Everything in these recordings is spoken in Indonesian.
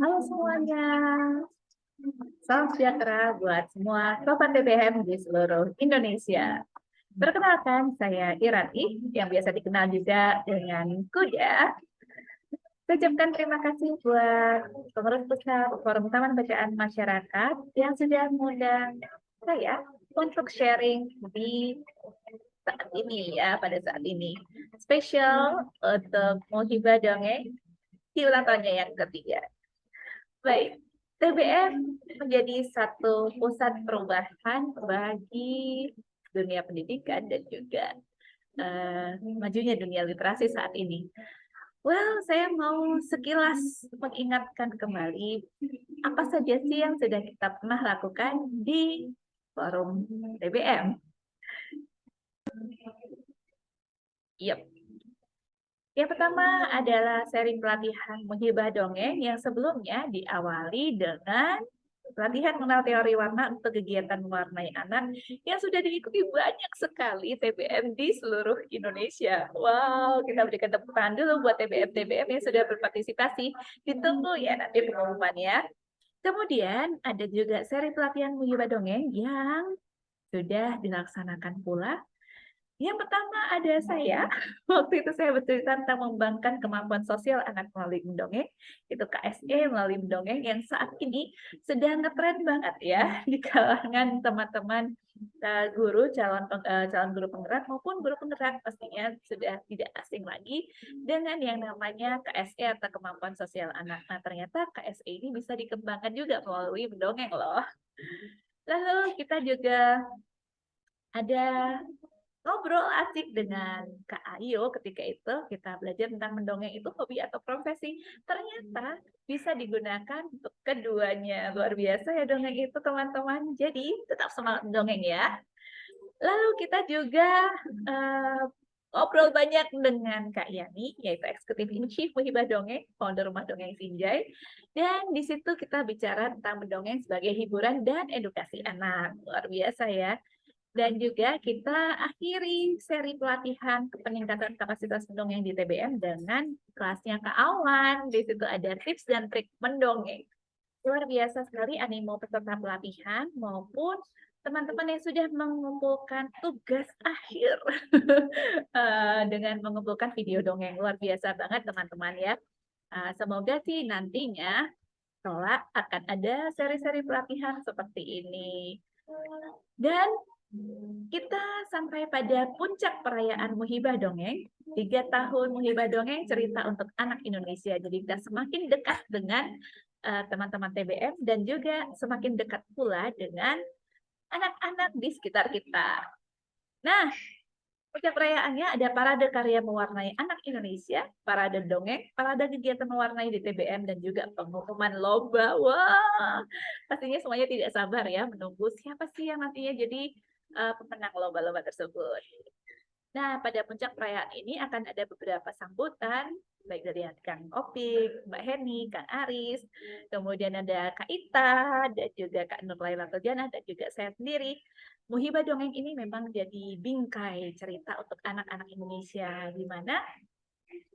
Halo semuanya, salam sejahtera buat semua Sobat TBM di seluruh Indonesia. Perkenalkan, saya Irati, yang biasa dikenal juga dengan Kuda. Saya ucapkan terima kasih buat pengurus besar Forum Taman Bacaan Masyarakat yang sudah mengundang saya untuk sharing di saat ini ya, pada saat ini. Spesial untuk Muhibah Dongeng di ulang tahunnya yang ketiga. Baik, TBM menjadi satu pusat perubahan bagi dunia pendidikan dan juga majunya dunia literasi saat ini. Well, saya mau sekilas mengingatkan kembali apa saja sih yang sudah kita pernah lakukan di forum TBM. Yep. Yang pertama adalah seri pelatihan Muhibah Dongeng yang sebelumnya diawali dengan pelatihan mengenal teori warna untuk kegiatan mewarnai anak yang sudah diikuti banyak sekali TBM di seluruh Indonesia. Wow, kita berikan tepuk tangan dulu buat TBM-TBM yang sudah berpartisipasi. Ditunggu ya nanti pengumumannya. Kemudian ada juga seri pelatihan Muhibah Dongeng yang sudah dilaksanakan pula. Yang pertama ada saya, waktu itu saya bercerita tentang mengembangkan kemampuan sosial anak melalui mendongeng, itu KSE melalui mendongeng yang saat ini sedang ngetren banget ya di kalangan teman-teman guru, calon guru penggerak maupun guru penggerak pastinya sudah tidak asing lagi dengan yang namanya KSE atau kemampuan sosial anak. Nah ternyata KSE ini bisa dikembangkan juga melalui mendongeng loh. Lalu kita juga ada ngobrol asik dengan Kak Ayu ketika itu kita belajar tentang mendongeng itu hobi atau profesi. Ternyata bisa digunakan untuk keduanya. Luar biasa ya dongeng itu teman-teman. Jadi tetap semangat mendongeng ya. Lalu kita juga ngobrol banyak dengan Kak Yani, yaitu Eksekutif in Chief Muhibah Dongeng, founder Rumah Dongeng Sinjai. Dan di situ kita bicara tentang mendongeng sebagai hiburan dan edukasi anak. Luar biasa ya. Dan juga kita akhiri seri pelatihan peningkatan kapasitas mendongeng di TBM dengan kelasnya Kak Awan. Di situ ada tips dan trik mendongeng. Luar biasa sekali animo peserta pelatihan maupun teman-teman yang sudah mengumpulkan tugas akhir dengan mengumpulkan video dongeng. Luar biasa banget teman-teman ya. Semoga sih nantinya kelak akan ada seri-seri pelatihan seperti ini. Dan kita sampai pada puncak perayaan Muhibah Dongeng, 3 tahun Muhibah Dongeng cerita untuk anak Indonesia. Jadi kita semakin dekat dengan teman-teman TBM dan juga semakin dekat pula dengan anak-anak di sekitar kita. Nah, puncak perayaannya ada parade karya mewarnai anak Indonesia, parade dongeng, parade kegiatan mewarnai di TBM, dan juga pengumuman lomba. Wah, pastinya semuanya tidak sabar ya menunggu siapa sih yang nantinya jadi pemenang lomba-lomba tersebut. Nah, pada puncak perayaan ini akan ada beberapa sambutan, baik dari Kang Opik, Mbak Heni, Kang Aris, kemudian ada Kak Ita, dan juga Kak Nur Laila Teljana, dan juga saya sendiri. Muhibah Dongeng ini memang jadi bingkai cerita untuk anak-anak Indonesia, di mana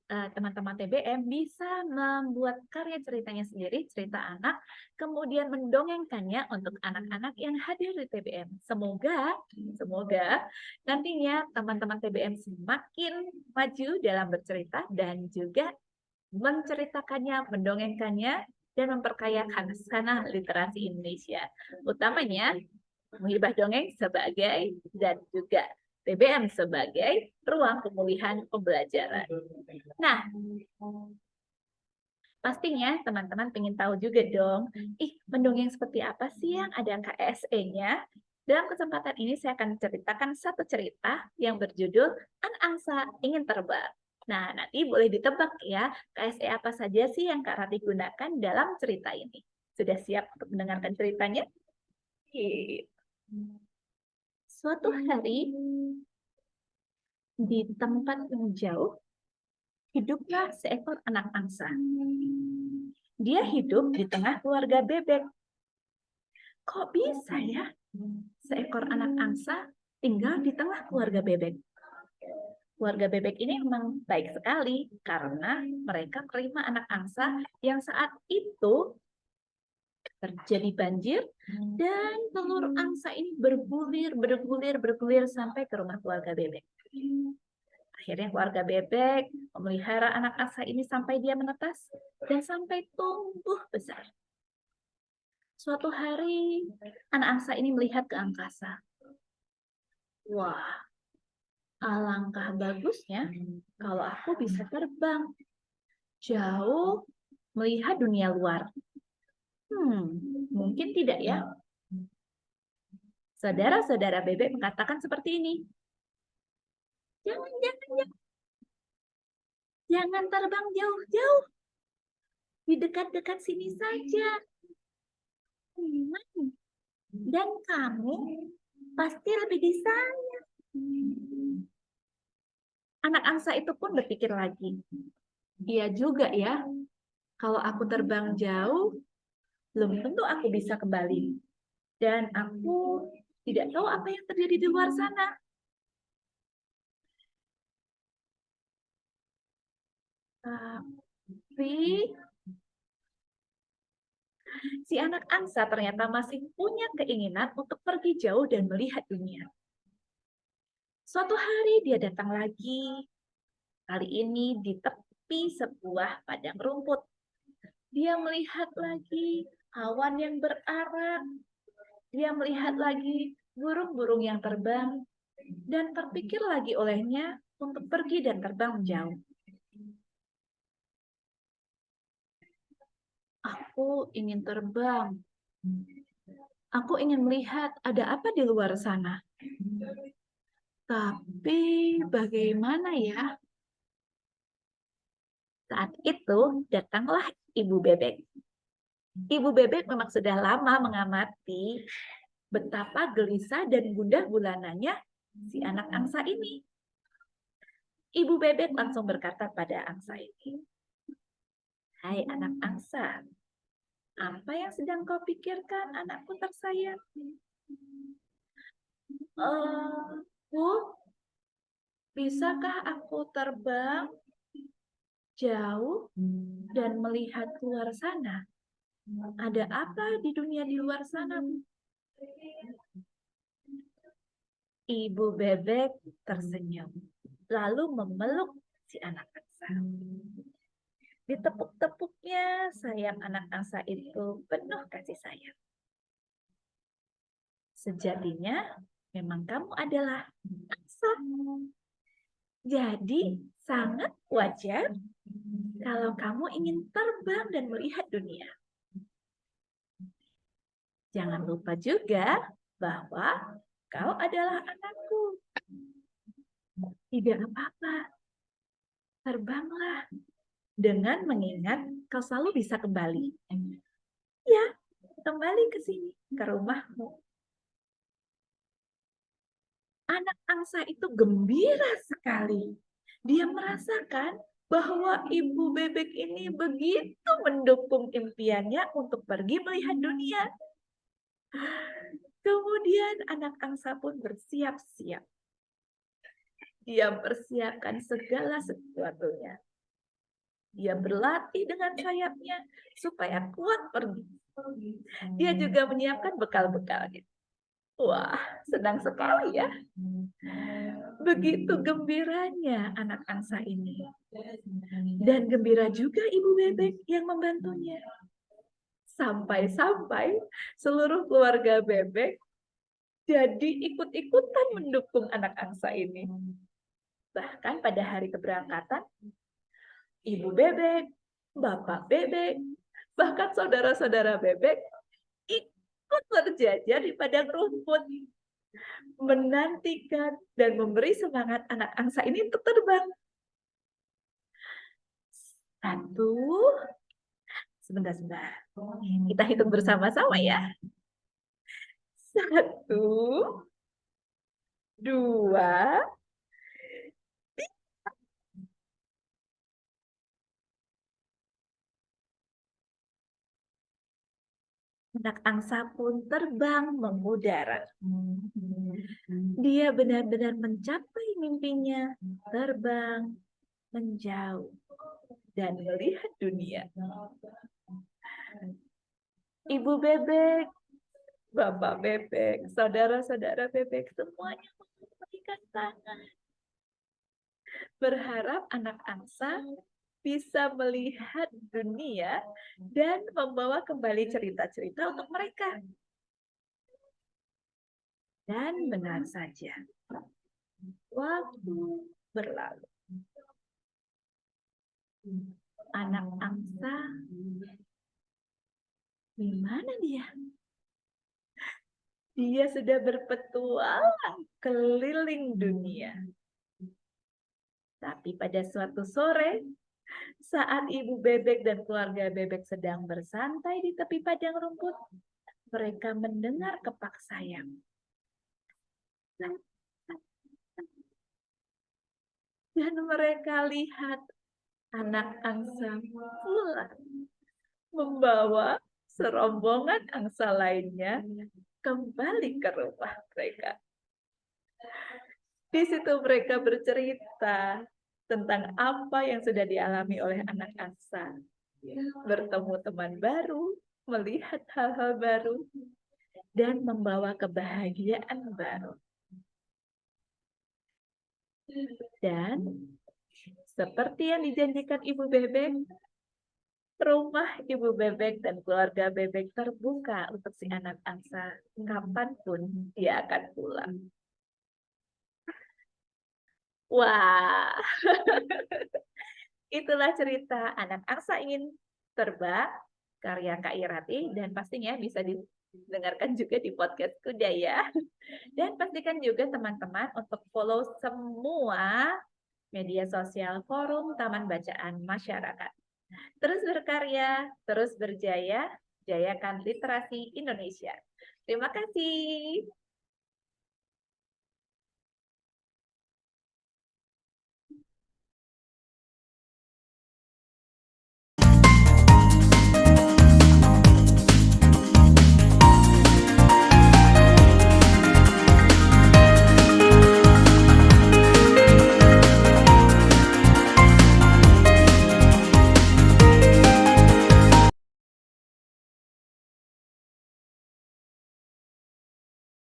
teman-teman TBM bisa membuat karya ceritanya sendiri, cerita anak, kemudian mendongengkannya untuk anak-anak yang hadir di TBM. Semoga nantinya teman-teman TBM semakin maju dalam bercerita dan juga menceritakannya, mendongengkannya, dan memperkaya khasanah literasi Indonesia. Utamanya Muhibah Dongeng sebagai dan juga TBM sebagai ruang pemulihan pembelajaran. Nah, pastinya teman-teman ingin tahu juga dong, mendongeng seperti apa sih yang ada KSE-nya? Dalam kesempatan ini saya akan menceritakan satu cerita yang berjudul Anak Angsa Ingin Terbang. Nah, nanti boleh ditebak ya, KSE apa saja sih yang Kak Rati gunakan dalam cerita ini. Sudah siap untuk mendengarkan ceritanya? Suatu hari, di tempat yang jauh, hiduplah seekor anak angsa. Dia hidup di tengah keluarga bebek. Kok bisa ya seekor anak angsa tinggal di tengah keluarga bebek? Keluarga bebek ini memang baik sekali karena mereka menerima anak angsa yang saat itu terjadi banjir dan telur angsa ini bergulir sampai ke rumah keluarga bebek. Akhirnya keluarga bebek memelihara anak angsa ini sampai dia menetas dan sampai tumbuh besar. Suatu hari, anak angsa ini melihat ke angkasa. Wah, alangkah bagusnya kalau aku bisa terbang jauh melihat dunia luar. Mungkin tidak ya. Saudara-saudara bebek mengatakan seperti ini. Jangan terbang jauh-jauh. Di dekat-dekat sini saja. Dan kamu pasti lebih di sana. Anak angsa itu pun berpikir lagi. Iya juga ya. Kalau aku terbang jauh, belum tentu aku bisa kembali. Dan aku tidak tahu apa yang terjadi di luar sana. Tapi si anak angsa ternyata masih punya keinginan untuk pergi jauh dan melihat dunia. Suatu hari dia datang lagi, kali ini di tepi sebuah padang rumput. Dia melihat lagi awan yang berarak. Dia melihat lagi burung-burung yang terbang. Dan terpikir lagi olehnya untuk pergi dan terbang jauh. Aku ingin terbang. Aku ingin melihat ada apa di luar sana. Tapi bagaimana ya? Saat itu datanglah ibu bebek. Ibu bebek memang sudah lama mengamati betapa gelisah dan gundah gulananya si anak angsa ini. Ibu bebek langsung berkata pada angsa ini, "Hai anak angsa, apa yang sedang kau pikirkan, anakku tersayang?" Bu, bisakah aku terbang jauh dan melihat keluar sana? Ada apa di dunia di luar sana? Ibu bebek tersenyum, lalu memeluk si anak angsa. Ditepuk-tepuknya sayap anak angsa itu penuh kasih sayang. Sejatinya, memang kamu adalah angsa. Jadi, sangat wajar kalau kamu ingin terbang dan melihat dunia. Jangan lupa juga bahwa kau adalah anakku. Tidak apa-apa. Terbanglah dengan mengingat kau selalu bisa kembali. Ya, kembali ke sini, ke rumahmu. Anak angsa itu gembira sekali. Dia merasakan bahwa ibu bebek ini begitu mendukung impiannya untuk pergi melihat dunia. Kemudian anak angsa pun bersiap-siap. Dia persiapkan segala sesuatunya. Dia berlatih dengan sayapnya supaya kuat pergi. Dia juga menyiapkan bekal-bekalnya. Wah, senang sekali ya. Begitu gembiranya anak angsa ini. Dan gembira juga ibu bebek yang membantunya. Sampai-sampai seluruh keluarga bebek jadi ikut-ikutan mendukung anak angsa ini. Bahkan pada hari keberangkatan, ibu bebek, bapak bebek, bahkan saudara-saudara bebek ikut berjajar di padang rumput, menantikan dan memberi semangat anak angsa ini untuk terbang. Satu, sebentar. Kita hitung bersama-sama ya. Satu, dua, Anak angsa pun terbang mengudara. Dia benar-benar mencapai mimpinya, terbang menjauh dan melihat dunia. Ibu bebek, bapak bebek, saudara-saudara bebek, semuanya memberikan tangan. Berharap anak angsa bisa melihat dunia dan membawa kembali cerita-cerita untuk mereka. Dan benar saja, waktu berlalu. Anak angsa, di mana dia? Dia sudah berpetualang keliling dunia. Tapi pada suatu sore, saat ibu bebek dan keluarga bebek sedang bersantai di tepi padang rumput, mereka mendengar kepak sayap. Dan mereka lihat anak angsa pulang, membawa serombongan angsa lainnya kembali ke rumah mereka. Di situ mereka bercerita tentang apa yang sudah dialami oleh anak angsa. Bertemu teman baru, melihat hal-hal baru, dan membawa kebahagiaan baru. Dan seperti yang dijanjikan ibu bebek, rumah ibu bebek dan keluarga bebek terbuka untuk si anak angsa kapanpun dia akan pulang. Wah, itulah cerita anak angsa ingin terbang karya Kak Irati, dan pastinya bisa didengarkan juga di podcast Kuda ya. Dan pastikan juga teman-teman untuk follow semua media sosial Forum Taman Bacaan Masyarakat. Terus berkarya, terus berjaya, jayakan literasi Indonesia. Terima kasih.